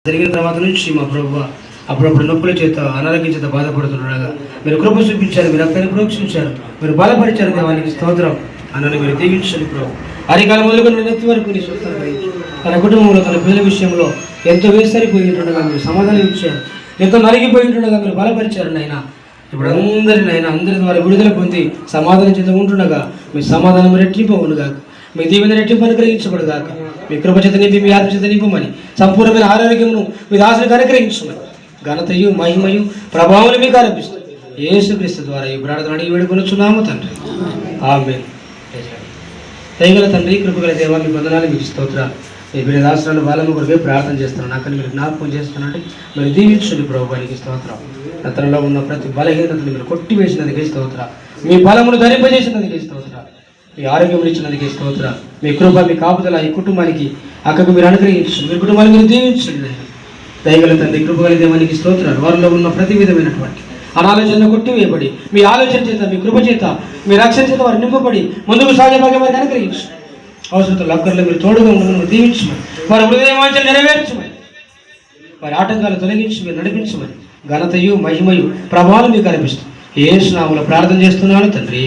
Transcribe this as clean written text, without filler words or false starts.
జరిగిన తర్వాత నుంచి మా ప్రభు అప్పుడప్పుడు నొప్పుల చేత అనారోగ్యం చేత బాధపడుతుండగా మీరు కృప చూపించారు, మీరు అక్కడిని ప్రోక్షించారు, మీరు బలపరిచారు. దేవానికి స్తోత్రం. అన్నని మీరు దీవించండి ప్రభు. అరికాలం మొదలుకొని నెత్తి వరకు నీ స్వస్థత తన కుటుంబంలో తన పిల్లల విషయంలో ఎంతో వేసరిపోయి ఉంటుండగా మీరు సమాధానం ఇచ్చారు, ఎంతో నలిగిపోయి ఉంటుండగా మీరు బలపరిచారు. నాయన ఇప్పుడు అందరి ద్వారా విడుదల పొంది సమాధానం చేత ఉంటుండగా మీ సమాధానం రెట్టింపవునుగా, మీ దీవెన రెట్టింపు అనుగ్రహించబడుగాక, మీ కృప చేత నింపి మీ ఆత్మ చేత నింపమని, సంపూర్ణమైన ఆరోగ్యమును మీ దాసులకు అనుగ్రహించమని, ఘనతయు మహిమయు ప్రభావం మీకు ఆరోపిస్తుంది. యేసుక్రీస్తు ద్వారా ఈ ప్రార్థన అడిగి వేడుకొనుచున్నాము తండ్రి, ఆమేన్. దయగల తండ్రి, కృపగల దేవా, మీ వందనాలు, మీకు స్తోత్రాలు. మీ బిడ్డ దాసులను బాలమ్మ కొరకే ప్రార్థన చేస్తున్నాను. నాకని మీరు జ్ఞాపకం చేస్తున్నాంటే మీరు దీవించండి ప్రభువానికి స్తోత్రం. అతనిలో ఉన్న ప్రతి బలహీనతను మీరు కొట్టివేసినందుకే స్తోత్రం. మీ బలమును ధరింపజేసినందుకే స్తోత్రం. మీ ఆరోగ్యం ఇచ్చినందుకే స్తోత్రం. మీ కృప, మీ కాపుదల ఈ కుటుంబానికి అక్కకు మీరు అనుగ్రహించండి. మీ కుటుంబాన్ని మీరు దీవించండి. దయగల తండ్రి, కృపగల దేవానికి స్తోత్రాలు. వారిలో ఉన్న ప్రతి విధమైనటువంటి అనాలోచనలు కొట్టివేయబడి మీ ఆలోచన చేత, మీ కృప చేత, మీ రక్షణ చేత వారు నింపబడి ముందుకు సాగే భాగ్యం వారికి అనుగ్రహించండి. అవసరతలు అక్కర్లో మీరు తోడుగా ఉండమని దీవించమని, వారి హృదయ వాంఛలు నెరవేర్చమని, వారి ఆటంకాలు తొలగించి మీరు నడిపించమని, ఘనతయు మహిమయు ప్రభావం మీకు కనిపిస్తుంది. యేసు నామములో ప్రార్థన చేస్తున్నాను తండ్రి.